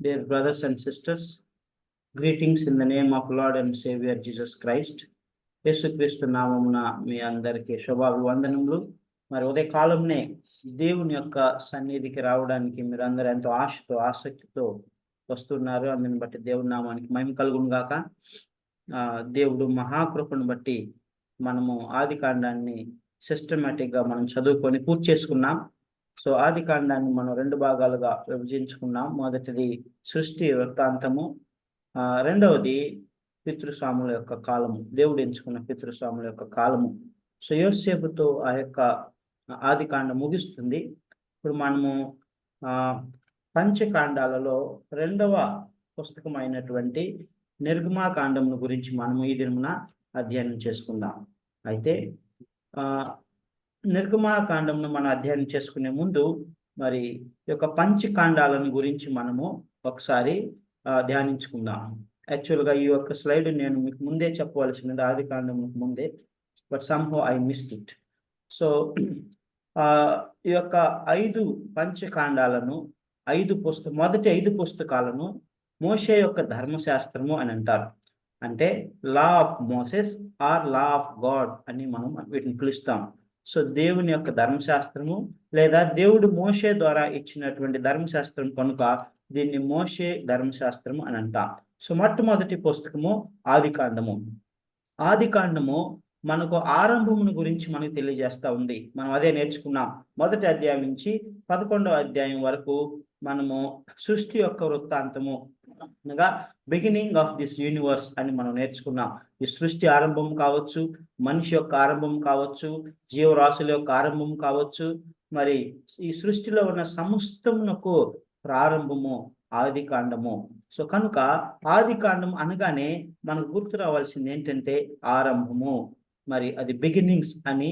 Dear brothers and sisters, greetings in the name of Lord and Savior Jesus Christ. యేసుక్రీస్తు నామమున మీ అందరికీ శుభాభివందనములు. మరి ఉదయకాలంనే దేవుని యొక్క సన్నిధికి రావడానికి మీరు అందరూ ఎంతో ఆశతో ఆసక్తితో వస్తున్నారు. అందుని బట్టి దేవుని నామానికి మహిమ కలుగును గాక. దేవుడు మహాకృపను బట్టి మనము ఆది కాండాన్ని సిస్టమేటిక్గా మనం చదువుకొని పూర్తి చేసుకున్నాం. సో ఆది కాండాన్ని మనం 2 భాగాలుగా విభజించుకున్నాం. మొదటిది సృష్టి వృత్తాంతము, రెండవది పితృస్వాముల యొక్క కాలము, దేవుడు ఎంచుకున్న పితృస్వాముల యొక్క కాలము. సో యోసేపుతో ఆ యొక్క ఆది కాండం ముగిస్తుంది. ఇప్పుడు మనము పంచకాండాలలో 2వ పుస్తకమైనటువంటి నిర్గమాకాండమును గురించి మనము ఈ దినమున అధ్యయనం చేసుకుందాం. అయితే నిర్గమాకాండంను మనం అధ్యయనం చేసుకునే ముందు మరి ఈ యొక్క పంచకాండాలను గురించి మనము ఒకసారి ధ్యానించుకుందాం. యాక్చువల్గా ఈ యొక్క స్లైడ్ నేను మీకు ముందే చెప్పవలసినది, ఆది కాండం ముందే, but somehow I missed it. So ఈ యొక్క 5 పంచకాండాలను మొదటి 5 పుస్తకాలను మోషే యొక్క ధర్మశాస్త్రము అని అంటారు. అంటే law of Moses or law of God అని మనం వీటిని పిలుస్తాం. సో దేవుని యొక్క ధర్మశాస్త్రము లేదా దేవుడు మోషే ద్వారా ఇచ్చినటువంటి ధర్మశాస్త్రం కనుక దీన్ని మోషే ధర్మశాస్త్రము అని అంటాం. సో మొట్టమొదటి పుస్తకము ఆది కాండము. ఆది కాండము మనకు ఆరంభమును గురించి మనకు తెలియజేస్తూ ఉంది. మనం అదే నేర్చుకున్నాం. మొదటి అధ్యాయం నుంచి 11వ అధ్యాయం వరకు మనము సృష్టి యొక్క వృత్తాంతము అనగా బిగినింగ్ ఆఫ్ దిస్ యూనివర్స్ అని మనం నేర్చుకున్నాం. ఈ సృష్టి ఆరంభం కావచ్చు, మనిషి యొక్క ఆరంభం కావచ్చు, జీవరాశుల యొక్క ఆరంభం కావచ్చు, మరి ఈ సృష్టిలో ఉన్న సమస్తమునకు ప్రారంభము ఆది కాండము. సో కనుక ఆది కాండం అనగానే మనకు గుర్తు రావాల్సింది ఏంటంటే ఆరంభము. మరి అది బిగినింగ్స్ అని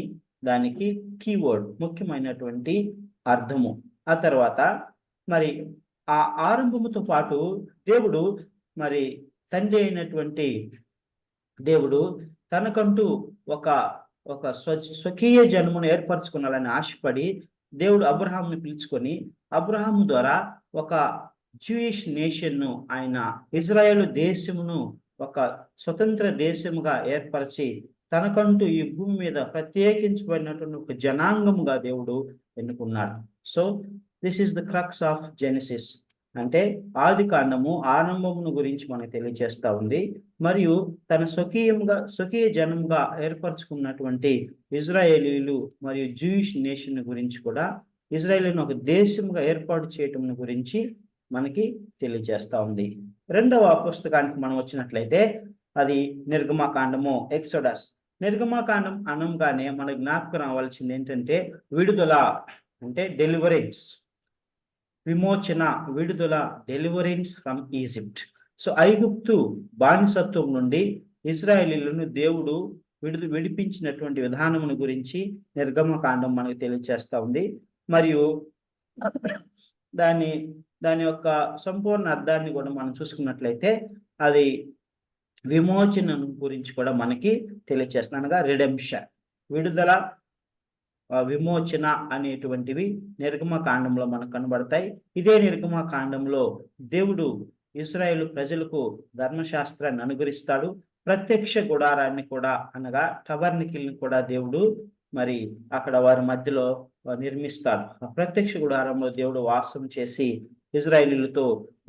దానికి కీవర్డ్, ముఖ్యమైనటువంటి అర్థము. ఆ తర్వాత మరి ఆ ఆరంభముతో పాటు దేవుడు మరి తండ్రి అయినటువంటి దేవుడు తనకంటూ ఒక స్వకీయ జన్మను ఏర్పరచుకున్నాలని ఆశపడి దేవుడు అబ్రహాముని పిలుచుకొని అబ్రహాము ద్వారా ఒక జూయిష్ నేషన్ను, ఆయన ఇజ్రాయేలు దేశమును ఒక స్వతంత్ర దేశముగా ఏర్పరిచి తనకంటూ ఈ భూమి మీద ప్రత్యేకించబడినటువంటి ఒక జనాంగముగా దేవుడు ఎన్నుకున్నాడు. So this is the crux of Genesis. అంటే ఆది కాండము ఆరంభమును గురించి మనకు తెలియజేస్తూ ఉంది. మరియు తన స్వకీయ జనముగా ఏర్పరచుకున్నటువంటి ఇజ్రాయేలీలు మరియు జూయిష్ నేషన్ గురించి కూడా, ఇజ్రాయేలును ఒక దేశముగా ఏర్పాటు చేయటం గురించి మనకి తెలియజేస్తూ ఉంది. 2వ పుస్తకానికి మనం వచ్చినట్లయితే అది నిర్గమాకాండము, ఎక్సోడస్. నిర్గమాకాండం అనగానే మనకు జ్ఞాపకం రావాల్సింది ఏంటంటే విడుదల, అంటే డెలివరెన్స్, విమోచన, విడుదల, డెలివరెన్స్ ఫ్రమ్ ఈజిప్ట్. సో ఐగుప్తు బానిసత్వం నుండి ఇజ్రాయేలీలను దేవుడు విడిపించినటువంటి విధానమును గురించి నిర్గమకాండం మనకు తెలియజేస్తూ ఉంది. మరియు దాని యొక్క సంపూర్ణ అర్థాన్ని కూడా మనం చూసుకున్నట్లయితే అది విమోచన గురించి కూడా మనకి తెలియజేస్తుంది. అనగా రిడెంప్షన్, విడుదల, విమోచన అనేటువంటివి నిర్గమకాండంలో మనకు కనబడతాయి. ఇదే నిర్గమకాండంలో దేవుడు ఇశ్రాయేలు ప్రజలకు ధర్మశాస్త్రాన్ని అనుగ్రహిస్తాడు. ప్రత్యక్ష గుడారాన్ని కూడా, అనగా టబర్నికిల్ని కూడా దేవుడు మరి అక్కడ వారి మధ్యలో నిర్మిస్తాడు. ఆ ప్రత్యక్ష గుడారంలో దేవుడు వాసం చేసి ఇజ్రాయేలీలతో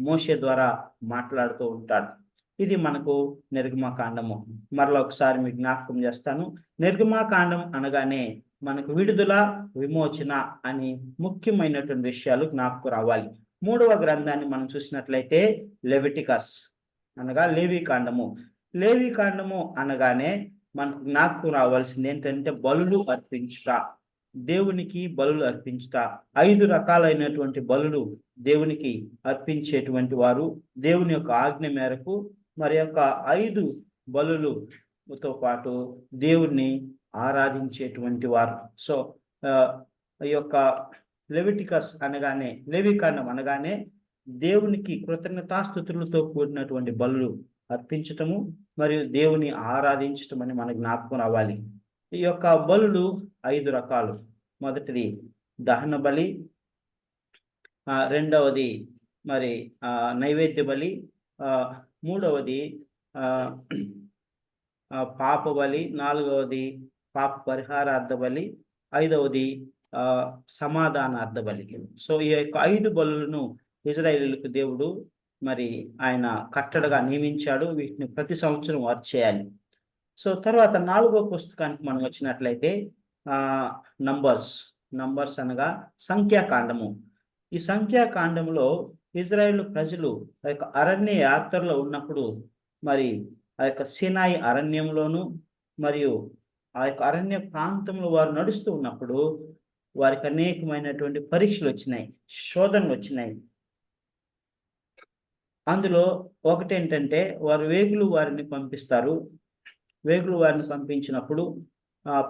మోషే ద్వారా మాట్లాడుతూ ఉంటాడు. ఇది మనకు నిర్గమకాండము. మరలా ఒకసారి మీకు జ్ఞాపకం చేస్తాను. నిర్గమకాండం అనగానే మనకు విడుదల, విమోచన అని ముఖ్యమైనటువంటి విషయాలు జ్ఞాపకం రావాలి. 3వ గ్రంథాన్ని మనం చూసినట్లయితే లెవిటికస్, అనగా లేవీకాండము. లేవీకాండము అనగానే మనకు జ్ఞాపకం రావాల్సింది ఏంటంటే బలులు అర్పించుట, దేవునికి బలులు అర్పించుట. 5 రకాలైనటువంటి బలులు దేవునికి అర్పించేటువంటి వారు దేవుని యొక్క ఆజ్ఞ మేరకు మరి యొక్క 5 బలులతో పాటు దేవుణ్ణి ఆరాధించేటువంటి వారు. సో ఈ యొక్క లెవిటికస్ అనగానే, లేవీకాండం అనగానే దేవునికి కృతజ్ఞతాస్తుతులతో కూడినటువంటి బలులు అర్పించటము మరియు దేవుని ఆరాధించటం అని మనకు జ్ఞాపకం రావాలి. ఈ యొక్క బలులు 5 రకాలు. మొదటిది దహన బలి, రెండవది మరి నైవేద్య బలి, మూడవది పాప బలి, నాలుగవది పాప పరిహారార్థ బలి, ఐదవది సమాధానార్థ బలి. సో ఈ యొక్క 5 బలులను ఇజ్రాయేలీయులకు దేవుడు మరి ఆయన కట్టడగా నియమించాడు. వీటిని ప్రతి సంవత్సరం వారు చేయాలి. సో తర్వాత 4వ పుస్తకానికి మనం వచ్చినట్లయితే నంబర్స్ అనగా సంఖ్యాకాండము. ఈ సంఖ్యాకాండంలో ఇజ్రాయేలు ప్రజలు ఆ యొక్క అరణ్య యాత్రలో ఉన్నప్పుడు మరి ఆ యొక్క సీనాయి అరణ్యంలోను మరియు ఆ యొక్క అరణ్య ప్రాంతంలో వారు నడుస్తూ ఉన్నప్పుడు వారికి అనేకమైనటువంటి పరీక్షలు వచ్చినాయి, శోధనలు వచ్చినాయి. అందులో ఒకటేంటంటే వారు వేగులు వారిని పంపిస్తారు. వేగులు వారిని పంపించినప్పుడు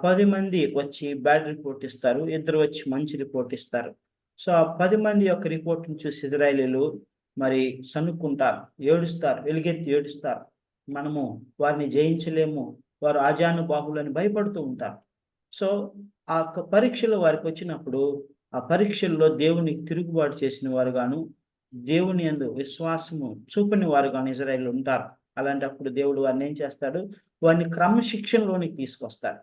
10 మంది వచ్చి బ్యాడ్ రిపోర్ట్ ఇస్తారు, 2 వచ్చి మంచి రిపోర్ట్ ఇస్తారు. సో ఆ 10 మంది యొక్క రిపోర్ట్ని చూసి ఇజ్రాయేలీలు మరి సనుక్కుంటారు, ఏడుస్తారు, ఎలుగెత్తి ఏడుస్తారు. మనము వారిని జయించలేము, వారు ఆజానుబాహులని భయపడుతూ ఉంటారు. సో ఆ పరీక్షలు వారికి వచ్చినప్పుడు ఆ పరీక్షల్లో దేవునికి తిరుగుబాటు చేసిన వారు గాను, దేవుని యందు విశ్వాసము చూపని వారు గాను ఇజ్రాయేలు ఉంటారు. అలాంటప్పుడు దేవుడు వారిని ఏం చేస్తాడు? వారిని క్రమశిక్షణలోనికి తీసుకొస్తాడు.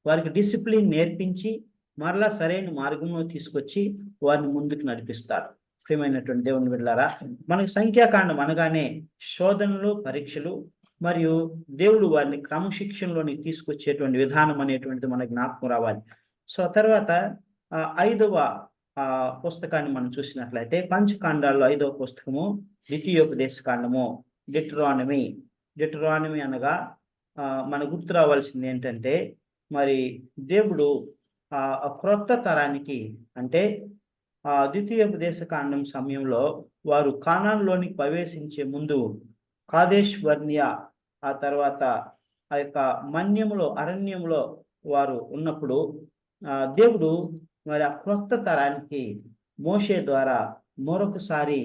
వారికి డిసిప్లిన్ నేర్పించి మరలా సరైన మార్గంలో తీసుకొచ్చి వారిని ముందుకు నడిపిస్తాడు. ప్రియమైనటువంటి దేవుని బిడ్డలారా, మనకి సంఖ్యాకాండం అనగానే శోధనలు, పరీక్షలు మరియు దేవుడు వారిని క్రమశిక్షణలోనికి తీసుకొచ్చేటువంటి విధానం అనేటువంటిది మనకు జ్ఞాపకం రావాలి. సో తర్వాత 5వ పుస్తకాన్ని మనం చూసినట్లయితే పంచకాండాల్లో 5వ పుస్తకము ద్వితీయోపదేశ కాండము, డిటరానమీ అనగా మన గుర్తు రావాల్సింది ఏంటంటే మరి దేవుడు క్రొత్త తరానికి అంటే ద్వితీయోపదేశ కాండం సమయంలో వారు కానాన్లోనికి ప్రవేశించే ముందు కాదేష్ బర్నియా, ఆ తర్వాత ఆ యొక్క మన్యములో అరణ్యంలో వారు ఉన్నప్పుడు దేవుడు మరి ఆ క్రొత్త తరానికి మోషే ద్వారా మరొకసారి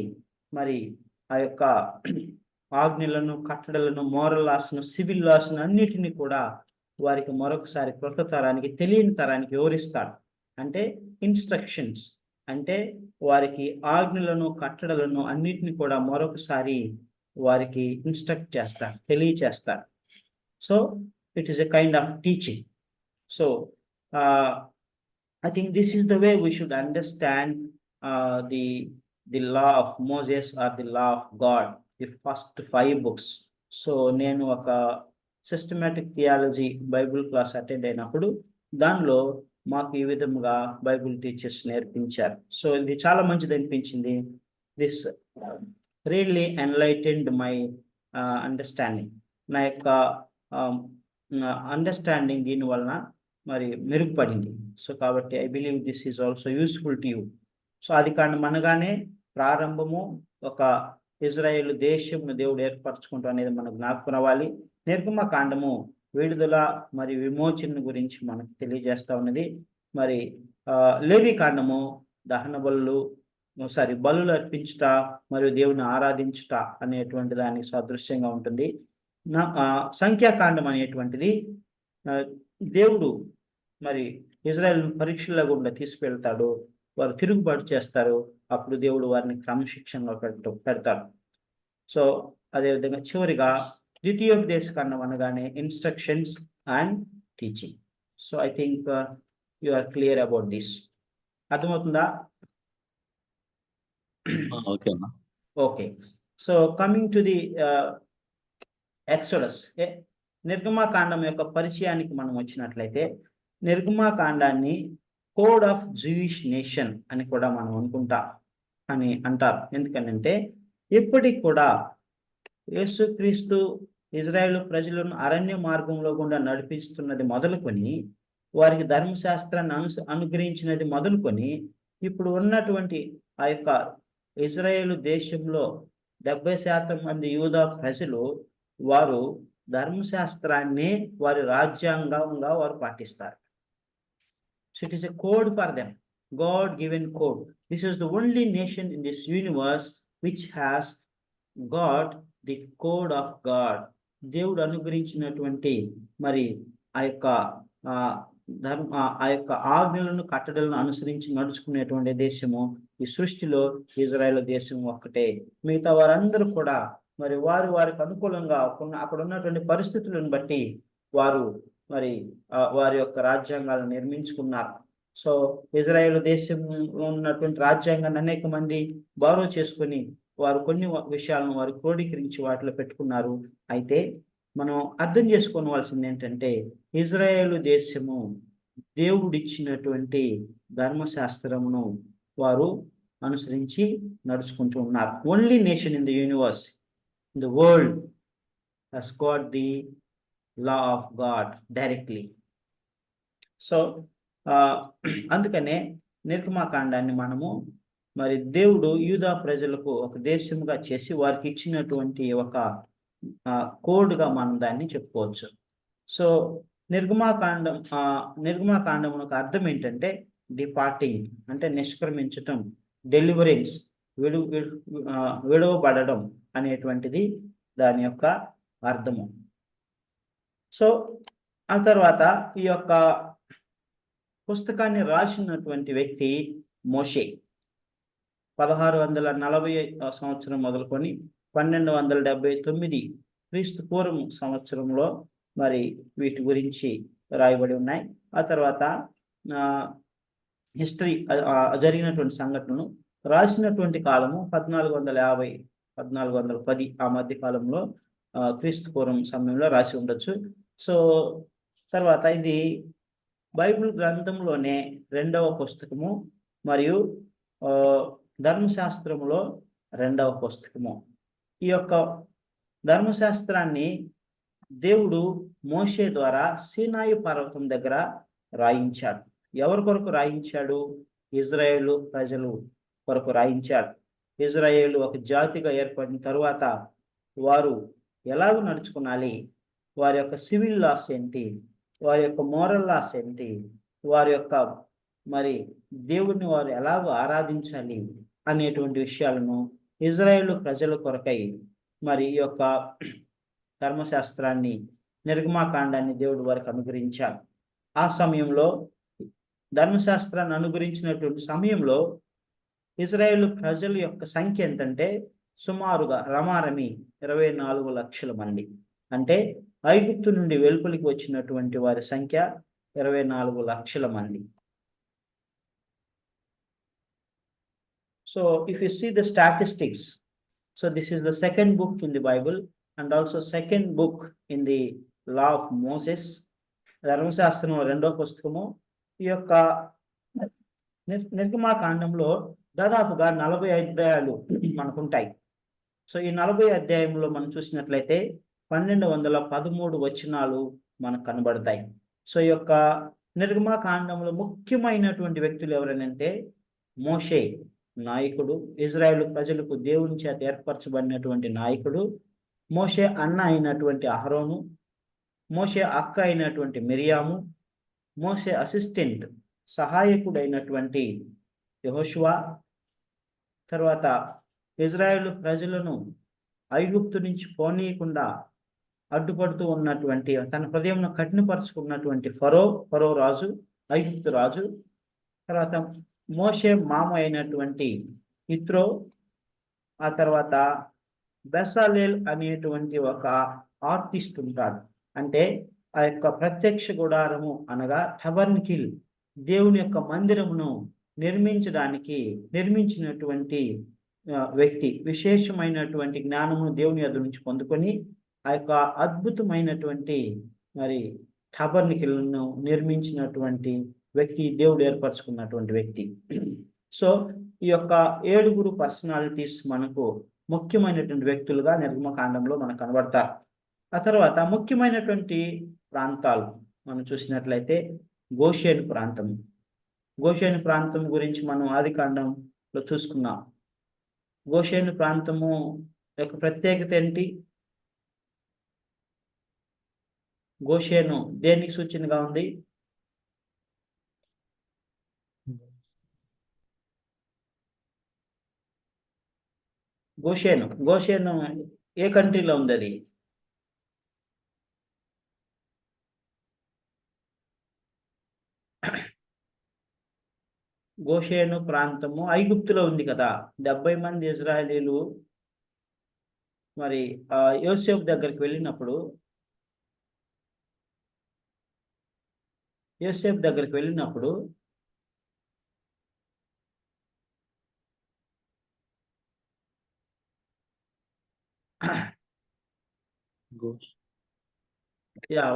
మరి ఆ యొక్క ఆజ్ఞలను, కట్టడలను, మోరల్ లాస్ను, సివిల్ లాస్ను అన్నిటినీ కూడా వారికి మరొకసారి క్రొత్త తరానికి, తెలియని తరానికి వివరిస్తాడు. అంటే ఇన్స్ట్రక్షన్స్, అంటే వారికి ఆజ్ఞలను, కట్టడలను అన్నిటిని కూడా మరొకసారి వారికి ఇన్స్ట్రక్ట్ చేస్తాడు, తెలియచేస్తాడు. So it is a kind of teaching. So I think this is the way we should understand the law of Moses or the law of God, the first 5 books. So నేను ఒక systematic theology Bible class attend అయినప్పుడు దానిలో మాకు ఈ విధముగా Bible teachers నేర్పించారు. So ఇది చాలా మంచిది అనిపించింది. This really enlightened my understanding. నా యొక్క అండర్స్టాండింగ్ దీని వలన మరి మెరుగుపడింది. సో కాబట్టి I believe this is also useful to you. So అది కారణం అనగానే ప్రారంభము ఒక ఇజ్రాయేలు దేశంను దేవుడు ఏర్పరచుకుంటాం అనేది మనకు జ్ఞాపకం రావాలి. నిర్గమకాండము విడుదల మరియు విమోచన గురించి మనకు తెలియజేస్తా ఉన్నది. మరి లేవి కాండము దహన బలులు అర్పించుట మరియు దేవుని ఆరాధించుట అనేటువంటి దానికి సాదృశ్యంగా ఉంటుంది. సంఖ్యాకాండం అనేటువంటిది దేవుడు మరి ఇజ్రాయేల్ పరీక్షల్లో గుండా తీసుకెళ్తాడు, వారు తిరుగుబాటు చేస్తారు, అప్పుడు దేవుడు వారిని క్రమశిక్షణలో పెడతాడు. సో అదేవిధంగా చివరిగా ద్వితీయోపదేశ కాండం అనగానే instructions and teaching. So I think you are clear about this. అర్థమవుతుందా? Okay. So coming to the Exodus, నిర్గమకాండం యొక్క పరిచయానికి మనం వచ్చినట్లయితే నిర్గమకాండాన్ని కోడ్ ఆఫ్ జూయిష్ నేషన్ అని కూడా మనం అంటారు. ఎందుకనంటే ఇప్పటికి కూడా యేసుక్రీస్తు ఇజ్రాయేలు ప్రజలను అరణ్య మార్గంలో గుండా నడిపిస్తున్నది మొదలుకొని, వారికి ధర్మశాస్త్రాన్ని అనుగ్రహించినది మొదలుకొని, ఇప్పుడు ఉన్నటువంటి ఆ యొక్క ఇజ్రాయేలు దేశంలో 70% మంది యూదా ప్రజలు వారు ధర్మశాస్త్రాన్ని వారి రాజ్యాంగంగా వారు పాటిస్తారు. So it is a code for them, God given code. This is the only nation in this universe which has got the code of God. దేవుడు అనుగ్రహించినటువంటి మరి ఆ యొక్క ఆ యొక్క ఆజ్ఞలను కట్టడలను అనుసరించి నడుచుకునేటువంటి దేశము ఈ సృష్టిలో ఇజ్రాయెల్ దేశం ఒక్కటే. మిగతా వారందరూ కూడా మరి వారికి అనుకూలంగా అక్కడ ఉన్నటువంటి పరిస్థితులను బట్టి వారు మరి వారి యొక్క రాజ్యాంగాలను నిర్మించుకున్నారు. సో ఇజ్రాయెల్ దేశంలో ఉన్నటువంటి రాజ్యాంగాన్ని అనేక మంది బారో చేసుకొని వారు కొన్ని విషయాలను వారు క్రోడీకరించి వాటిలో పెట్టుకున్నారు. అయితే మనం అర్థం చేసుకోవాల్సింది ఏంటంటే ఇజ్రాయేలు దేశము దేవుడిచ్చినటువంటి ధర్మశాస్త్రమును వారు అనుసరించి నడుచుకుంటూ ఉన్నారు. Only nation in the universe, in the world has got the law of God directly. So అందుకనే నిర్గమాకాండాన్ని మనము మరి దేవుడు యూదా ప్రజలకు ఒక దేశముగా చేసి వారికి ఇచ్చినటువంటి ఒక కోడ్గా మనం దాన్ని చెప్పుకోవచ్చు. సో నిర్గమాకాండం ఒక అర్థం ఏంటంటే డిపార్టింగ్ అంటే నిష్క్రమించటం, డెలివరెన్స్ విడవబడడం అనేటువంటిది దాని యొక్క అర్థము. సో ఆ తర్వాత ఈ యొక్క పుస్తకాన్ని రాసినటువంటి వ్యక్తి మోషే. 1640 సంవత్సరం మొదలుకొని 1279 క్రీస్తు పూర్వం సంవత్సరంలో మరి వీటి గురించి రాయబడి ఉన్నాయి. ఆ తర్వాత హిస్టరీ జరిగినటువంటి సంఘటనలు రాసినటువంటి కాలము 1450 1410 ఆ మధ్య కాలంలో క్రీస్తు పూర్వం సమయంలో రాసి ఉండొచ్చు. సో తర్వాత ఇది బైబిల్ గ్రంథంలోనే 2వ పుస్తకము మరియు ధర్మశాస్త్రములో 2వ పుస్తకము. ఈ యొక్క ధర్మశాస్త్రాన్ని దేవుడు మోషే ద్వారా సీనాయి పర్వతం దగ్గర రాయించాడు. ఎవరి కొరకు రాయించాడు? ఇజ్రాయేలు ప్రజలు కొరకు రాయించాడు. ఇజ్రాయేలు ఒక జాతిగా ఏర్పడిన తరువాత వారు ఎలాగ నడుచుకునాలి, వారి యొక్క సివిల్ లాస్ ఏంటి, వారి యొక్క మోరల్ లాస్ ఏంటి, వారి యొక్క మరి దేవుడిని వారు ఎలాగ ఆరాధించాలి అనేటువంటి విషయాలను ఇజ్రాయేలు ప్రజల కొరకై మరి ఈ యొక్క ధర్మశాస్త్రాన్ని నిర్గమాకాండాన్ని దేవుడు వారికి అనుగ్రహించాడు. ఆ సమయంలో ధర్మశాస్త్రాన్ని అనుగ్రహించినటువంటి సమయంలో ఇజ్రాయేలు ప్రజల యొక్క సంఖ్య ఎంతంటే సుమారుగా రమారమి 24 లక్షల మంది. అంటే ఐగుప్తు నుండి వెలుపలికి వచ్చినటువంటి వారి సంఖ్య 24 లక్షల మంది. So if you see the statistics, so this is the second book in the Bible and also second book in the law of Moses. ధర్మశాస్త్రం 2వ పుస్తకము. ఈ యొక్క నిర్గమాకాండంలో దాదాపుగా 40 అధ్యాయాలు మనకుంటాయి. సో ఈ 40 అధ్యాయంలో మనం చూసినట్లయితే 1213 వచనాలు మనకు కనబడతాయి. సో ఈ యొక్క నిర్గమాకాండంలో ముఖ్యమైనటువంటి వ్యక్తులు ఎవరనంటే మోషే నాయకుడు, ఇజ్రాయేలు ప్రజలకు దేవుని చేత ఏర్పరచబడినటువంటి నాయకుడు, మోషే అన్న అయినటువంటి అహరోను, మోషే అక్క అయినటువంటి మిరియాము, మోషే అసిస్టెంట్ సహాయకుడైనటువంటి యెహోషువ, తర్వాత ఇజ్రాయేలు ప్రజలను ఐగుప్తు నుంచి పోనీయకుండా అడ్డుపడుతూ ఉన్నటువంటి తన హృదయంను కఠినపరుచుకున్నటువంటి ఫరో రాజు, ఐగుప్తు రాజు, తర్వాత మోషే మామ అయినటువంటి ఇత్రో, ఆ తర్వాత బెసాలేల్ అనేటువంటి ఒక ఆర్టిస్ట్ ఉంటాడు. అంటే ఆ యొక్క ప్రత్యక్ష గుడారము అనగా టబర్నికిల్ దేవుని యొక్క మందిరమును నిర్మించినటువంటి వ్యక్తి, విశేషమైనటువంటి జ్ఞానమును దేవుని యొద్ద నుంచి పొందుకొని ఆ యొక్క అద్భుతమైనటువంటి మరి టబర్నికిల్ను నిర్మించినటువంటి వ్యక్తి, దేవుడు ఏర్పరచుకున్నటువంటి వ్యక్తి. సో ఈ యొక్క 7 పర్సనాలిటీస్ మనకు ముఖ్యమైనటువంటి వ్యక్తులుగా నిర్గమకాండంలో మనకు కనబడతారు. ఆ తర్వాత ముఖ్యమైనటువంటి ప్రాంతాలు మనం చూసినట్లయితే గోషేను ప్రాంతం. గోషేను ప్రాంతం గురించి మనం ఆదికాండంలో చూసుకున్నాం. గోషేను ప్రాంతము యొక్క ప్రత్యేకత ఏంటి? గోషేను దేనికి సూచనగా ఉంది? గోషేను ఏ కంట్రీలో ఉంది? అది గోషేను ప్రాంతము ఐగుప్తులో ఉంది కదా. 70 మంది ఇజ్రాయేలీలు మరి యోసేపు దగ్గరికి వెళ్ళినప్పుడు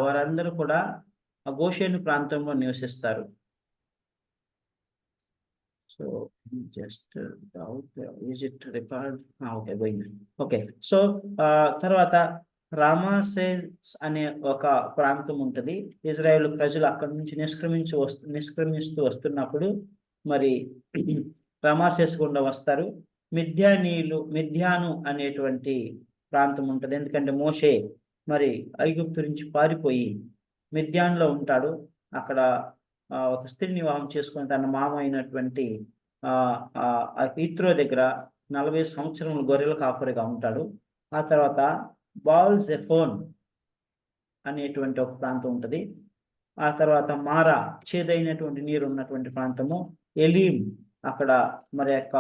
వారందరూ కూడా ఆ గోషేను ప్రాంతంలో నివసిస్తారు. So just doubt is it record? Okay, పోయింది. ఓకే. సో తర్వాత రామాసేస్ అనే ఒక ప్రాంతం ఉంటుంది. ఇజ్రాయేల్ ప్రజలు అక్కడి నుంచి నిష్క్రమిస్తూ వస్తున్నప్పుడు మరి రామాసేస్ గుండా వస్తారు. మిద్యాను అనేటువంటి ప్రాంతం ఉంటుంది. ఎందుకంటే మోషే మరి ఐగుప్తు నుంచి పారిపోయి మిద్యాన్లో ఉంటాడు. అక్కడ ఒక స్త్రీని వివాహం చేసుకుని తన మామ అయినటువంటి ఇత్రో దగ్గర 40 సంవత్సరములు గొర్రెల కాపరిగా ఉంటాడు. ఆ తర్వాత బాల్-జెఫోన్ అనేటువంటి ఒక ప్రాంతం ఉంటుంది. ఆ తర్వాత మారా, చేదైనటువంటి నీరు ఉన్నటువంటి ప్రాంతము. ఎలీం, అక్కడ మరి యొక్క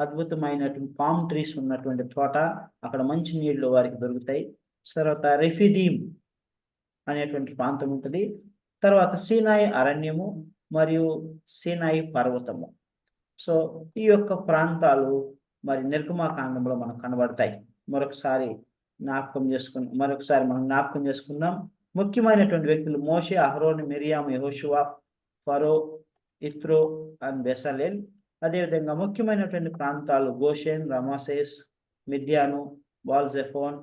అద్భుతమైనటువంటి పామ్ ట్రీస్ ఉన్నటువంటి తోట, అక్కడ మంచి నీళ్లు వారికి దొరుకుతాయి. తర్వాత రెఫిదీం అనేటువంటి ప్రాంతం ఉంటుంది. తర్వాత సీనాయి అరణ్యము మరియు సీనాయి పర్వతము. సో ఈ యొక్క ప్రాంతాలు మరి నిర్గమాకాండంలో మనకు కనబడతాయి. మరొకసారి మనం జ్ఞాపకం చేసుకుందాం. ముఖ్యమైనటువంటి వ్యక్తులు మోషే, అహరోను, మిరియాము, యెహోషువ, ఫరో, ఇత్రో అండ్ బెసలేల్. అదేవిధంగా ముఖ్యమైనటువంటి ప్రాంతాలు Goshen, Rameses, Midian, Baal Zephon,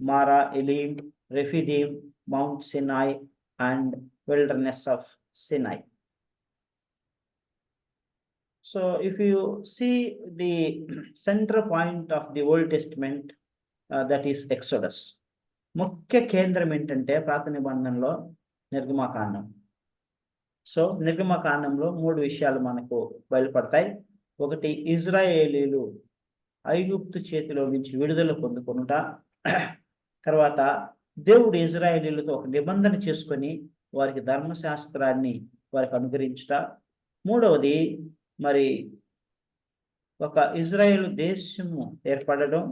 Marah, Elim, Rephidim, Mount Sinai and wilderness of Sinai. So if you see the center point of the Old Testament, that is Exodus. ముఖ్య కేంద్రం ఏంటంటే పాత నిబంధనలో నిర్గమకాండం. సో నిర్గమకాండంలో 3 విషయాలు మనకు బయలుపడతాయి. ఒకటి, ఇజ్రాయేలీలు ఐగుప్తు చేతిలో నుంచి విడుదల పొందుకొనుట. తర్వాత దేవుడు ఇజ్రాయేలీలతో ఒక నిబంధన చేసుకొని వారికి ధర్మశాస్త్రాన్ని వారికి అనుగ్రహించుట. మూడవది, మరి ఒక ఇజ్రాయేల్ దేశము ఏర్పడడం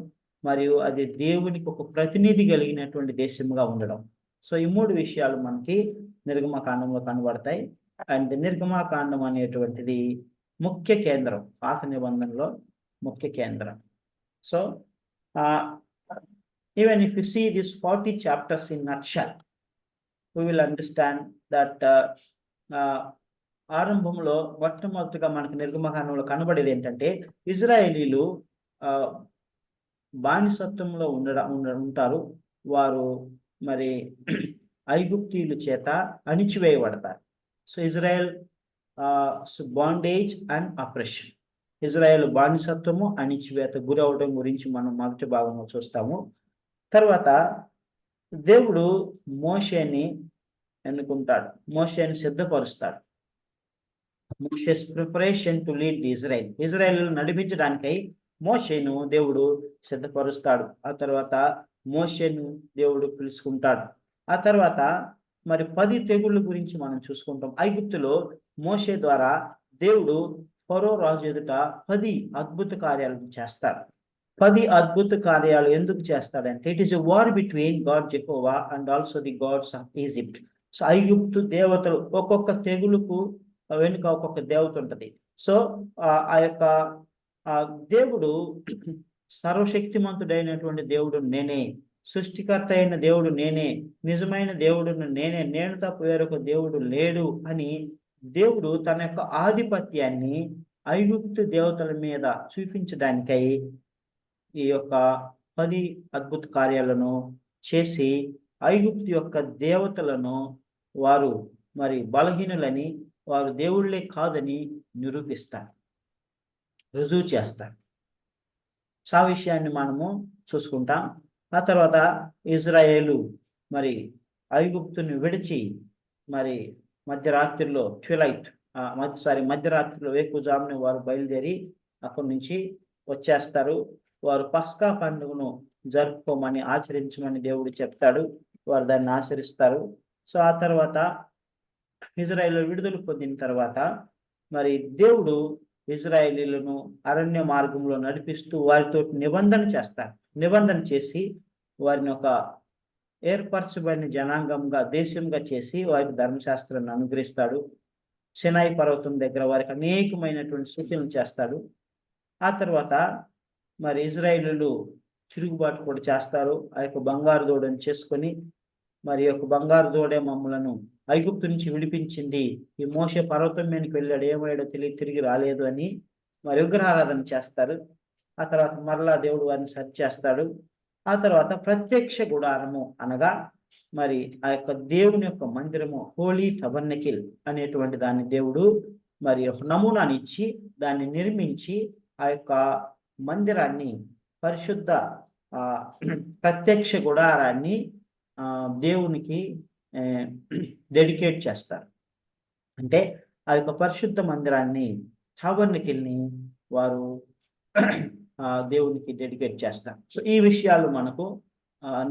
మరియు అది దేవునికి ఒక ప్రతినిధి కలిగినటువంటి దేశముగా ఉండడం. సో ఈ 3 విషయాలు మనకి నిర్గమకాండంలో కనబడతాయి. అండ్ నిర్గమకాండం అనేటువంటిది ముఖ్య కేంద్రం, పాత నిబంధనలో ముఖ్య కేంద్రం. So even if you see these 40 chapters in nutshell, we will understand that ఆరంభంలో మొట్టమొదటిగా మనకు నిర్గమకాండంలో కనబడేది ఏంటంటే ఇజ్రాయేలీలు బానిసత్వంలో ఉంటారు. వారు మరి ఐగుప్తీయుల చేత అణిచివేయబడతారు. So Israel bondage and oppression, Israel బానిసత్వము, అణిచివేత గురవడం గురించి మనం మొదటి భాగంలో చూస్తాము. తర్వాత దేవుడు మోషేని ఎన్నుకుంటాడు, మోషేని సిద్ధపరుస్తాడు. Moses preparation to lead the Israel నడిపించడానికై మోషేను దేవుడు సిద్ధపరుస్తాడు. ఆ తర్వాత మోషేను దేవుడు పిలుచుకుంటాడు. ఆ తర్వాత మరి 10 తెగుళ్ళ గురించి మనం చూసుకుంటాం. ఐగుప్తులో మోషే ద్వారా దేవుడు ఫరో రాజు ఎదుట 10 అద్భుత కార్యాలను చేస్తాడు. 10 అద్భుత కార్యాలు ఎందుకు చేస్తాడంటే it is a war between God Jehovah and also the God's of Egypt. So ఐగుప్తు దేవతలు, ఒక్కొక్క తెగులుకు వెనుక ఒక్కొక్క దేవత ఉంటుంది. సో ఆ యొక్క దేవుడు సర్వశక్తిమంతుడైనటువంటి దేవుడు నేనే, సృష్టికర్త అయిన దేవుడు నేనే, నిజమైన దేవుడును నేనే, నేను తప్ప వేరొక దేవుడు లేడు అని దేవుడు తన యొక్క ఆధిపత్యాన్ని ఐగుప్తు దేవతల మీద చూపించడానికై ఈ యొక్క 10 అద్భుత కార్యాలను చేసి ఐగుప్తు యొక్క దేవతలను వారు మరి బలహీనులని, వారు దేవుళ్ళే కాదని నిరూపిస్తారు, రుజువు చేస్తారు. ఆ విషయాన్ని మనము చూసుకుంటాం. ఆ తర్వాత ఇజ్రాయేలు మరి ఐగుప్తుని విడిచి మరి మధ్యరాత్రిలో వేకుజామున వారు బయలుదేరి అక్కడి నుంచి వచ్చేస్తారు. వారు పస్కా పండుగను జరుపుకోమని, ఆచరించమని దేవుడు చెప్తాడు. వారు దాన్ని ఆచరిస్తారు. సో ఆ తర్వాత ఇజ్రాయేల్ విడుదల పొందిన తర్వాత మరి దేవుడు ఇజ్రాయేలీలను అరణ్య మార్గంలో నడిపిస్తూ వారితో నిబంధన చేసి వారిని ఒక ఏర్పరచబడిన జనాంగంగా దేశంగా చేసి వారికి ధర్మశాస్త్రాన్ని అనుగ్రహిస్తాడు. సినాయి పర్వతం దగ్గర వారికి అనేకమైనటువంటి సూచనలు చేస్తాడు. ఆ తర్వాత మరి ఇజ్రాయేలీలు తిరుగుబాటు కూడా చేస్తారు. ఆ యొక్క బంగారు దూడను చేసుకొని మరి యొక్క బంగారు దూడే మమ్మలను ఐగుప్తు నుంచి విడిపించింది, ఈ మోషే పర్వతం మీదకి వెళ్ళాడు, ఏమయ్యాడో తిరిగి రాలేదు అని మరి విగ్రహారాధన చేస్తారు. ఆ తర్వాత మరలా దేవుడు వారిని సరి చేస్తాడు. ఆ తర్వాత ప్రత్యక్ష గుడారము అనగా మరి ఆ యొక్క దేవుని యొక్క మందిరము, హోలీ టబర్నకిల్ అనేటువంటి దాన్ని దేవుడు మరి ఒక నమూనాని ఇచ్చి దాన్ని నిర్మించి ఆ యొక్క మందిరాన్ని పరిశుద్ధ ప్రత్యక్ష గుడారాన్ని దేవునికి డెడికేట్ చేస్తారు. అంటే ఆ యొక్క పరిశుద్ధ మందిరాన్ని, టబర్నకిల్ని వారు దేవునికి డెడికేట్ చేస్తారు. సో ఈ విషయాలు మనకు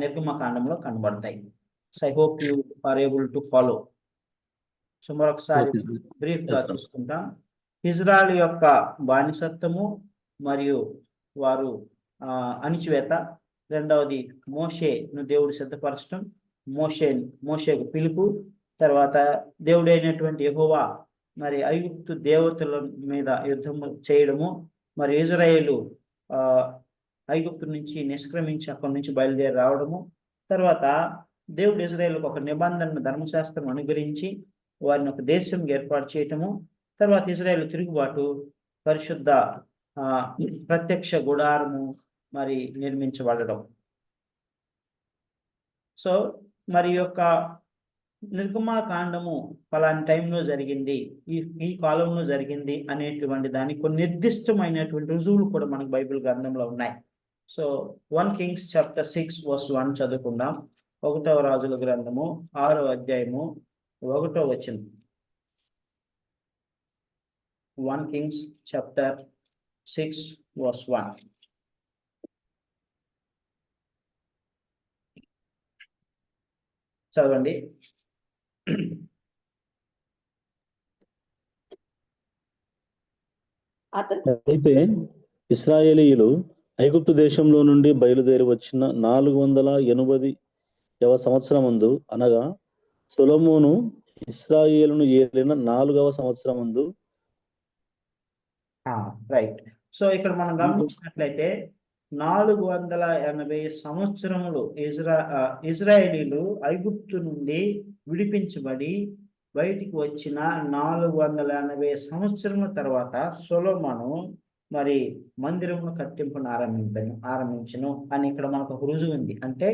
నిర్గమకాండంలో కనబడతాయి. So I hope you are able to follow. So మరొకసారి బ్రీఫ్గా చూసుకుంటాం. ఇజ్రాయెల్ యొక్క బానిసత్వము మరియు వారు అణిచివేత. రెండవది మోషేను దేవుడు సిద్ధపరచడం, మోషేకు పిలుపు. తర్వాత దేవుడైనటువంటి యెహోవా మరి ఐగుప్తు దేవతల మీద యుద్ధం చేయడము, మరి ఇజ్రాయేలు ఐగుప్తు నుంచి నిష్క్రమించి అక్కడి నుంచి బయలుదేరి రావడము. తర్వాత దేవుడు ఇజ్రాయేలుకు ఒక నిబంధన ధర్మశాస్త్రం అనుగ్రహించి వారిని ఒక దేశం ఏర్పాటు చేయటము. తర్వాత ఇజ్రాయేలు తిరుగుబాటు, పరిశుద్ధ ప్రత్యక్ష గుడారము మరి నిర్మించబడడం. సో మరి యొక్క నిర్గమాకాండము ఫలాని టైంలో జరిగింది, ఈ కాలంలో జరిగింది అనేటువంటి దానికి కొన్ని నిర్దిష్టమైనటువంటి రుజువులు కూడా మనకు బైబిల్ గ్రంథంలో ఉన్నాయి. సో 1 Kings chapter 6:1 చదువుకుందాం. 1వ రాజుల గ్రంథము 6వ అధ్యాయము 1వ వచనం. 1 Kings chapter 6:1. చదవండి. అయితే ఇశ్రాయేలీయులు ఐగుప్తు దేశంలో నుండి బయలుదేరి వచ్చిన 480వ సంవత్సరమందు, అనగా సొలొమోను ఇశ్రాయేలును ఏలిన 4వ సంవత్సరమందు. రైట్. సో ఇక్కడ మనం గమనించినట్లయితే 480 సంవత్సరములు ఇజ్రాయేలీలు ఐగుప్తు నుండి విడిపించబడి బయటికి వచ్చిన 480 సంవత్సరముల తర్వాత సొలొమోను మరి మందిరమును కట్టింపును ఆరంభించను అని ఇక్కడ మనకు ఒక రుజువు ఉంది. అంటే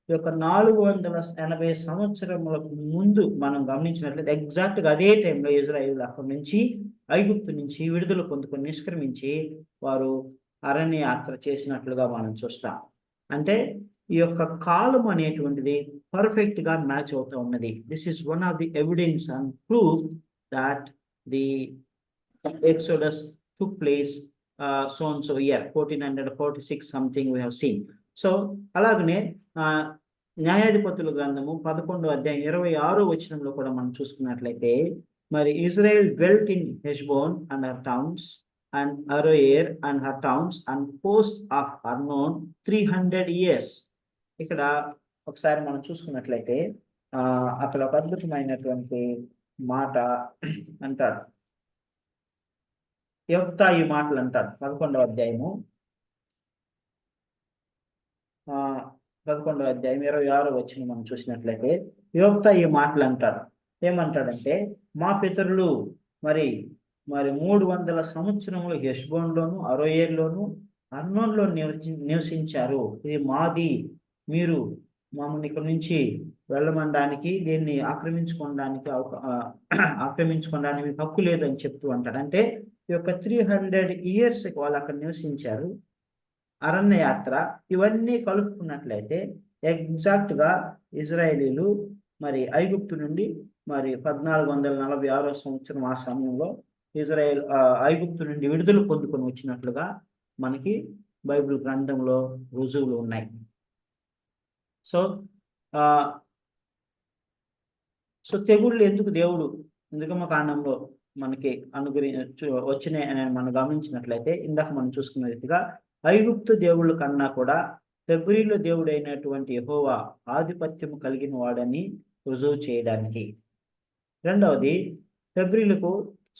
ఈ యొక్క 480 సంవత్సరములకు ముందు మనం గమనించినట్లయితే ఎగ్జాక్ట్గా అదే టైంలో ఇజ్రాయేలు అక్కడి నుంచి ఐగుప్తు నుంచి విడుదల పొందుకొని నిష్క్రమించి వారు అరణ్య యాత్ర చేసినట్లుగా మనం చూస్తాం. అంటే ఈ యొక్క కాలం అనేటువంటిది పర్ఫెక్ట్ గా మ్యాచ్ అవుతూ ఉన్నది. This is one of the evidence and proof that the exodus took place so and so year 1446 something we have seen. So అలాగనే న్యాయాధిపతుల గ్రంథము 11వ అధ్యాయం 26వ వచనంలో కూడా మనం చూసుకున్నట్లయితే మరి Israel dwelt in Heshbon and her towns and Aroer and her towns and coast of Arnon 300 years. ఇక్కడ ఒకసారి మనం చూసుకున్నట్లయితే అక్కడ ఒక అద్భుతమైనటువంటి మాట అంటాడు. యెఫ్తా ఈ మాటలు అంటాడు 11వ అధ్యాయము 26వ వచనం మనం చూసినట్లయితే యెఫ్తా ఈ మాటలు అంటాడు. ఏమంటాడంటే, మా పితరులు మరి 300 సంవత్సరములు హెష్బోన్లోను అరోయేర్లోను అర్నోన్లో నివసించారు. ఇది మాది, మీరు మమ్మల్ని ఇక్కడ నుంచి వెళ్ళమనడానికి, దీన్ని ఆక్రమించుకోవడానికి మీకు హక్కు లేదని చెప్తూ అంటాడు. అంటే ఈ యొక్క 300 years వాళ్ళు అక్కడ నివసించారు. అరణ్య యాత్ర ఇవన్నీ కలుపుకున్నట్లయితే ఎగ్జాక్ట్గా ఇజ్రాయేలీలు మరి ఐగుప్తు నుండి మరి 1446వ సంవత్సరం ఆ సమయంలో ఐగుప్తు నుండి విడుదల పొందుకొని వచ్చినట్లుగా మనకి బైబిల్ గ్రంథంలో రుజువులు ఉన్నాయి. సో తెగుళ్ళు ఎందుకు దేవుడు నిర్గమకాండంలో మనకి వచ్చినాయి అని మనం గమనించినట్లయితే ఇందాక మనం చూసుకున్న రీతిగా ఐగుప్తు దేవుళ్ళ కన్నా కూడా హెబ్రీల దేవుడైనటువంటి యెహోవా ఆధిపత్యం కలిగిన వాడని రుజువు చేయడానికి. రెండవది, హెబ్రీలకు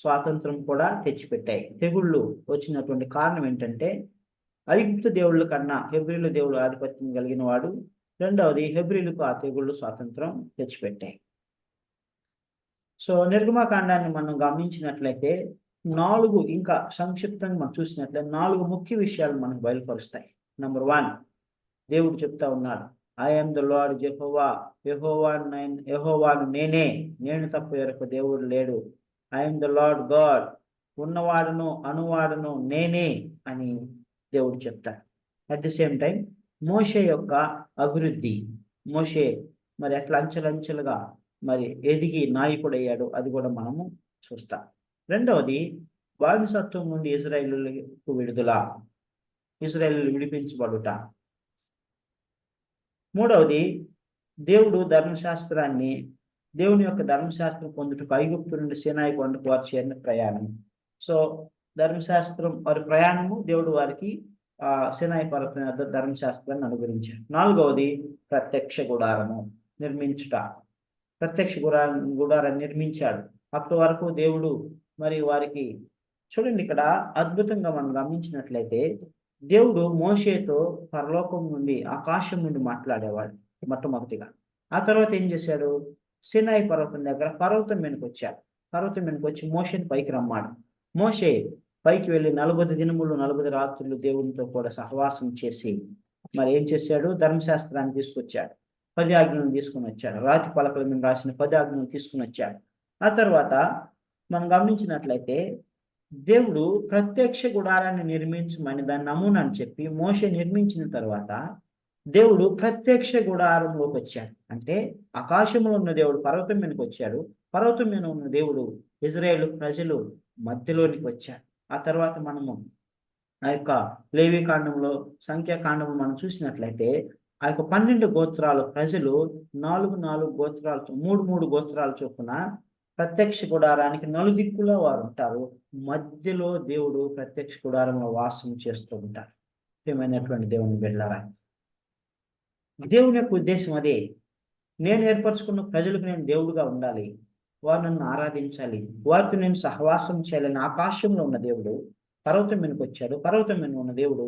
స్వాతంత్రం కూడా తెచ్చిపెట్టాయి. తెగుళ్ళు వచ్చినటువంటి కారణం ఏంటంటే ఐగుప్తు దేవుళ్ళ కన్నా హెబ్రీల దేవుడు ఆధిపత్యం కలిగిన వాడు. రెండవది, హెబ్రీలకు ఆ తెగుళ్ళు స్వాతంత్రం తెచ్చిపెట్టాయి. సో నిర్గమకాండాన్ని మనం గమనించినట్లయితే 4 ఇంకా సంక్షిప్తంగా మనం చూసినట్లయితే 4 ముఖ్య విషయాలు మనకు బయలుపరుస్తాయి. నంబర్ 1, దేవుడు చెప్తా ఉన్నాడు, ఐ యామ్ ద లార్డ్ యెహోవాను నేనే, నేను తప్ప వేరొక దేవుడు లేడు. I am the Lord God, ఉన్నవాడును అనువాడును నేనే అని దేవుడు చెప్తాడు. అట్ ది సేమ్ టైం మోషే యొక్క అభివృద్ధి, మోషే మరి ఎట్లా అంచెలంచెలుగా మరి ఎదిగి నాయకుడయ్యాడు, అది కూడా మనము చూస్తాం. రెండవది, బానిసత్వం నుండి ఇజ్రాయేలులకు విడుదల, ఇజ్రాయేలు విడిపించబడుట. మూడవది, దేవుని యొక్క ధర్మశాస్త్రం పొందుటకు ఐగుప్తు నుండి సీనాయి కొండకు వారు చేరిన ప్రయాణం. సో ధర్మశాస్త్రం వారి ప్రయాణము, దేవుడు వారికి సీనాయి పర్వతం వద్ద ధర్మశాస్త్రాన్ని అనుగ్రహించారు. నాలుగవది, ప్రత్యక్ష గుడారము నిర్మించుట. ప్రత్యక్ష గుడారాన్ని నిర్మించాడు. అప్పటి వరకు దేవుడు మరి వారికి, చూడండి ఇక్కడ అద్భుతంగా మనం గమనించినట్లయితే దేవుడు మోషేతో పరలోకం నుండి, ఆకాశం నుండి మాట్లాడేవాడు మొట్టమొదటిగా. ఆ తర్వాత ఏం చేశాడు, సీనాయి పర్వతం దగ్గర పర్వతం మీదకి వచ్చాడు. పర్వతం మీదకి వచ్చి మోషేని పైకి రమ్మాడు. మోషే పైకి వెళ్ళి 40 దినములు 40 రాత్రులు దేవునితో కూడా సహవాసం చేసి మరి ఏం చేశాడు, ధర్మశాస్త్రాన్ని తీసుకొచ్చాడు, 10 ఆజ్ఞలను తీసుకుని వచ్చాడు. రాతి పలకల మీద రాసిన 10 ఆజ్ఞలను తీసుకుని వచ్చాడు. ఆ తర్వాత మనం గమనించినట్లయితే దేవుడు ప్రత్యక్ష గుడారాన్ని నిర్మించమని దాని నమూనా అని చెప్పి మోషే నిర్మించిన తర్వాత దేవుడు ప్రత్యక్ష గుడారంలోకి వచ్చాడు. అంటే ఆకాశంలో ఉన్న దేవుడు పర్వతం మీదకి వచ్చాడు, పర్వతం మీద ఉన్న దేవుడు ఇజ్రాయేలు ప్రజలు మధ్యలోనికి వచ్చాడు. ఆ తర్వాత మనము ఆ యొక్క లేవి కాండంలో, సంఖ్యాకాండంలో మనం చూసినట్లయితే ఆ యొక్క 12 గోత్రాల ప్రజలు 4 గోత్రాలు, 3 గోత్రాల చొప్పున ప్రత్యక్ష గుడారానికి నలుదిక్కులా వారు ఉంటారు. మధ్యలో దేవుడు ప్రత్యక్ష గుడారంలో వాసం చేస్తూ ఉంటారు. ప్రియమైనటువంటి దేవుని బిడ్డలారా, దేవుని యొక్క ఉద్దేశం అదే. నేను ఏర్పరచుకున్న ప్రజలకు నేను దేవుడుగా ఉండాలి, వారు నన్ను ఆరాధించాలి, వారితో నేను సహవాసం చేయాలని ఆకాశంలో ఉన్న దేవుడు పర్వతం మీదకి వచ్చాడు. పర్వతం మీద ఉన్న దేవుడు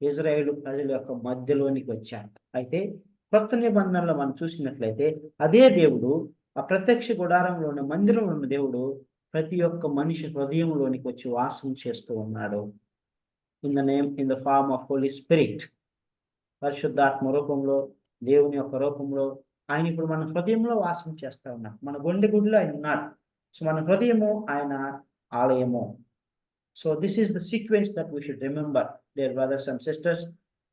ఇజ్రాయేలు ప్రజల యొక్క మధ్యలోనికి వచ్చాడు. అయితే కొత్త నిబంధనలో మనం చూసినట్లయితే అదే దేవుడు ఆ ప్రత్యక్ష గుడారంలో ఉన్న మందిరంలో ఉన్న దేవుడు ప్రతి ఒక్క మనిషి హృదయంలోనికి వచ్చి వాసం చేస్తూ ఉన్నాడు. In the form of Holy Spirit, పరిశుద్ధాత్మ రూపంలో, దేవుని యొక్క రూపంలో ఆయన ఇప్పుడు మన హృదయంలో వాసం చేస్తూ ఉన్నాడు. మన గుండె గుడిలో ఆయన ఉన్నాడు. సో మన హృదయము ఆయన ఆలయము. So this is the sequence that we should remember, dear brothers and sisters.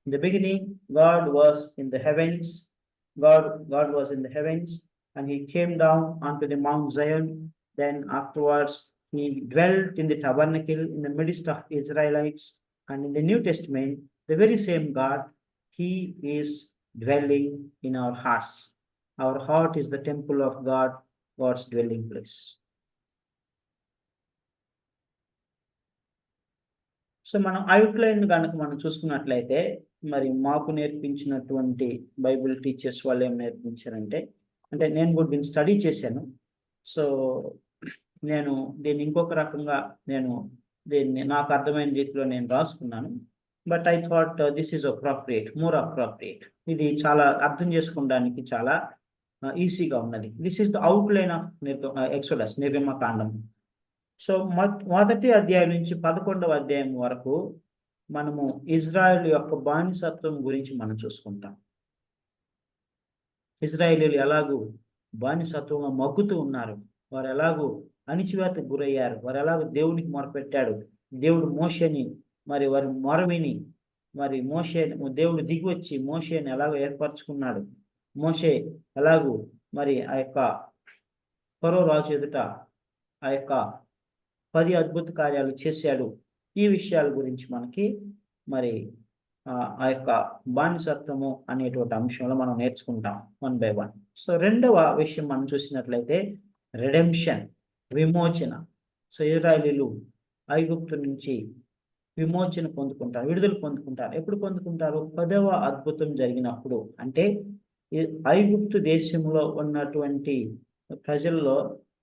In the beginning, God was in the heavens. God was in the heavens, and he came down onto the Mount Zion. Then afterwards, he dwelt in the tabernacle in the midst of Israelites. And in the New Testament, the very same God, he is dwelling in our hearts. Our heart is the temple of God, God's dwelling place. So మనం outline కనుక మనం చూసుకున్నట్లయితే మరి మాకు నేర్పించినటువంటి Bible teachers వాళ్ళు ఏం నేర్పించారంటే, అంటే నేను కూడా దీన్ని స్టడీ చేశాను. సో నేను దీన్ని ఇంకొక రకంగా దీన్ని నాకు అర్థమైన రీతిలో నేను రాసుకున్నాను. But I thought this is more appropriate. ఇది చాలా అర్థం చేసుకోవడానికి చాలా ఈజీగా ఉన్నది. This is the outline of exodus, నిర్గమకాండం. సో మొదటి అధ్యాయం నుంచి 11వ అధ్యాయం వరకు మనము ఇజ్రాయెల్ యొక్క బానిసత్వం గురించి మనం చూసుకుంటాం. ఇజ్రాయేలీలు ఎలాగూ బానిసత్వంగా మగ్గుతూ ఉన్నారు, వారు ఎలాగూ అణిచివేతకు గురయ్యారు, వారు ఎలాగో దేవునికి మొరపెట్టాడు, దేవుడు మోషేని మరి వారి మొరవిని మరి దేవుడు దిగి వచ్చి మోషేని ఎలాగో ఏర్పరచుకున్నాడు, మోషే ఎలాగూ మరి ఆ యొక్క ఫరో రాజు ఎదుట ఆ యొక్క 10 అద్భుత కార్యాలు చేశాడు. ఈ విషయాల గురించి మనకి మరి ఆ యొక్క బానిసత్వము అనేటువంటి అంశంలో మనం నేర్చుకుంటాం 1 by 1. సో రెండవ విషయం మనం చూసినట్లయితే రెడెంప్షన్, విమోచన. సో ఇశ్రాయేలీయులు ఐగుప్తు నుంచి విమోచన పొందుకుంటారు, విడుదల పొందుకుంటారు. ఎప్పుడు పొందుకుంటారు? 10వ అద్భుతం జరిగినప్పుడు. అంటే ఈ ఐగుప్తు దేశంలో ఉన్నటువంటి ప్రజల్లో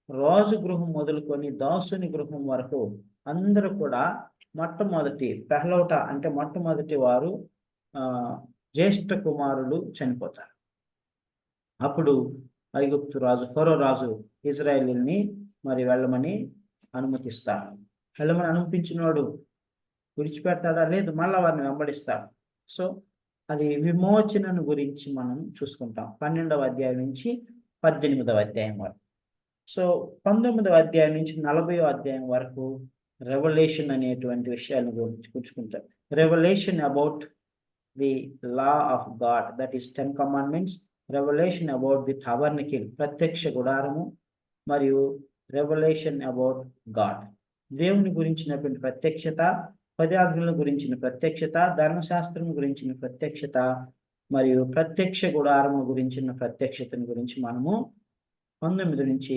రాజు గృహం మొదలుకొని దాసుని గృహం వరకు అందరూ కూడా మొట్టమొదటి పెహలౌట అంటే మొట్టమొదటి వారు జ్యేష్ఠ కుమారులు చనిపోతారు. అప్పుడు ఐగుప్తు రాజు ఫరో రాజు ఇశ్రాయేలీయుల్ని మరి వెళ్ళమని అనుమతిస్తాడు. వెళ్ళమని అనుమతించినవాడు విడిచిపెడతాడా? లేదు, మళ్ళా వారిని వెంబడిస్తాడు. సో అది విమోచనను గురించి మనం చూసుకుంటాం 12వ అధ్యాయం నుంచి 18వ అధ్యాయం వరకు. సో 19వ అధ్యాయం నుంచి 40వ అధ్యాయం వరకు రెవల్యూషన్ అనేటువంటి విషయాలను గురించి కూర్చుకుంటాం. Revelation about the law of God, that is 10 commandments. Revelation about the tabernacle, ప్రత్యక్ష గుడారము, మరియు రెవల్యూషన్ అబౌట్ గాడ్, దేవుని గురించినటువంటి ప్రత్యక్షత, 10 ఆజ్ఞల గురించిన ప్రత్యక్షత, ధర్మశాస్త్రం గురించిన ప్రత్యక్షత, మరియు ప్రత్యక్ష గుడారము గురించిన ప్రత్యక్షతను గురించి మనము 19 నుంచి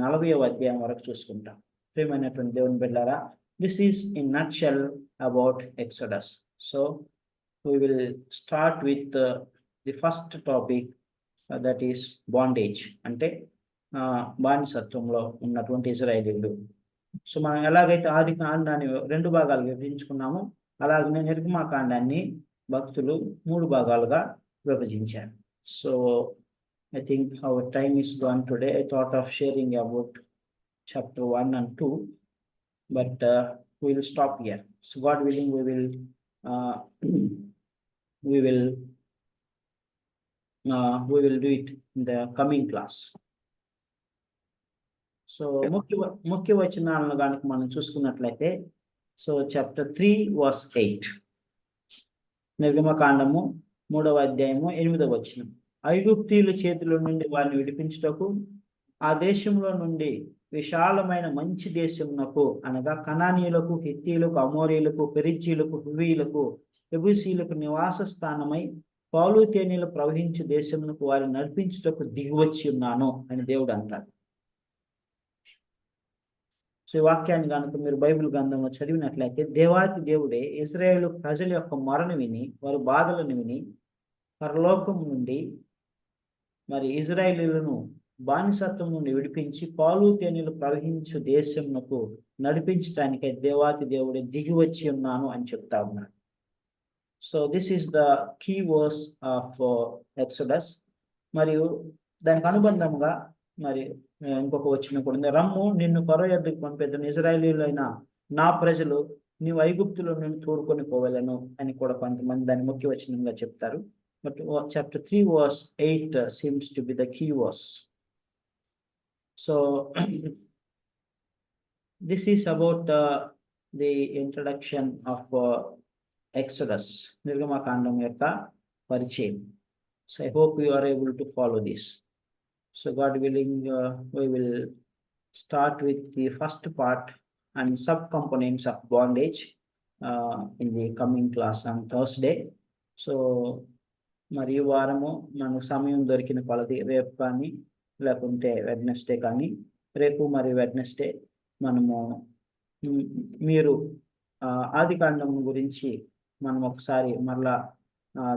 40వ అధ్యాయం వరకు చూసుకుంటాం. ప్రియమైనటువంటి దేవుని బిడ్డలారా, this is in nutshell about exodus. So we will start with the first topic, that is bondage, అంటే బానిసత్వంలో ఉన్నటువంటి ఇశ్రాయేలీయులు. సో మనం ఎలాగైతే ఆది కాండాన్ని 2 భాగాలు విభజించుకున్నామో, అలాగనే నిర్గమాకాండాన్ని భక్తులు 3 భాగాలుగా విభజించారు. So I think our time is gone today. I thought of sharing about chapter 1 and 2, but we will stop here. So God willing, we will do it in the coming class. So ముఖ్య వచనాలను కనుక మనం చూసుకున్నట్లయితే, so chapter 3 verse 8, నిర్గమకాండము 3వ అధ్యాయము 8వ వచనం. ఐగుప్తీయుల చేతిలో నుండి వారిని విడిపించుటకు ఆ దేశంలో నుండి విశాలమైన మంచి దేశమునకు, అనగా కనానీయులకు, హిత్తీయులకు, అమోరీయులకు, పెరిజ్జీయులకు, హివ్వీయులకు, యెబూసీయులకు నివాస స్థానమై పాలు తేనెలు ప్రవహించు దేశమునకు వారిని నడిపించుటకు దిగివచ్చి ఉన్నాను అని దేవుడు అంటాడు. సో ఈ వాక్యాన్ని కనుక మీరు బైబిల్ గ్రంథంలో చదివినట్లయితే, దేవాతి దేవుడే ఇశ్రాయేలు ప్రజల యొక్క మొరను విని, వారి బాధలను విని, పరలోకం నుండి మరి ఇశ్రాయేలీయులను బానిసత్వం నుండి విడిపించి పాలు తేనెలు ప్రవహించు దేశమునకు నడిపించటానికై దేవాతి దేవుడే దిగి వచ్చి ఉన్నాను అని చెప్తా ఉన్నాడు. So this is the key verse of Exodus. మరియు దానికి అనుబంధంగా మరి ఇంకొక వచనం కూడా ఉంది. రమ్ము, నిన్ను ఫరో యొద్దకు పంపేదను, ఇశ్రాయేలీయులైన నా ప్రజలు నీవు ఐగుప్తులో నుండి తోడుకొని పోవలను అని కూడా కొంతమంది దాన్ని ముఖ్య వచనంగా చెప్తారు. But chapter 3 verse 8 seems to be the key verse. So this is about the introduction of Exodus, నిర్గమకాండం యొక్క పరిచయం. So I hope you are able to follow this. So God willing, we will start with the first part and subcomponents of bondage in the coming class on Thursday. So మరి ఈ వారము మనకు సమయం దొరికిన కొలది రేపు కానీ లేకుంటే వెడ్నెస్డే కానీ, రేపు మరియు వెడ్నెస్డే మనము మీరు ఆది కాండం గురించి మనం ఒకసారి మరలా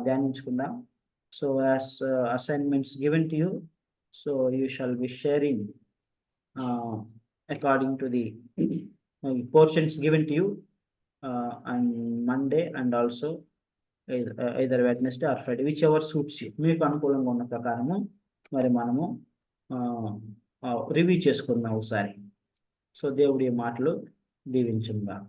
ధ్యానించుకుందాం. So as assignments given to you, so you shall be sharing according to the portions given to you on Monday and also either Wednesday or Friday, whichever suits you. మీకు అనుకూలంగా ఉన్న ప్రకారము మరి మనము రివ్యూ చేసుకుందాం ఒకసారి. సో దేవుడి మాటలు దీవించుగాక.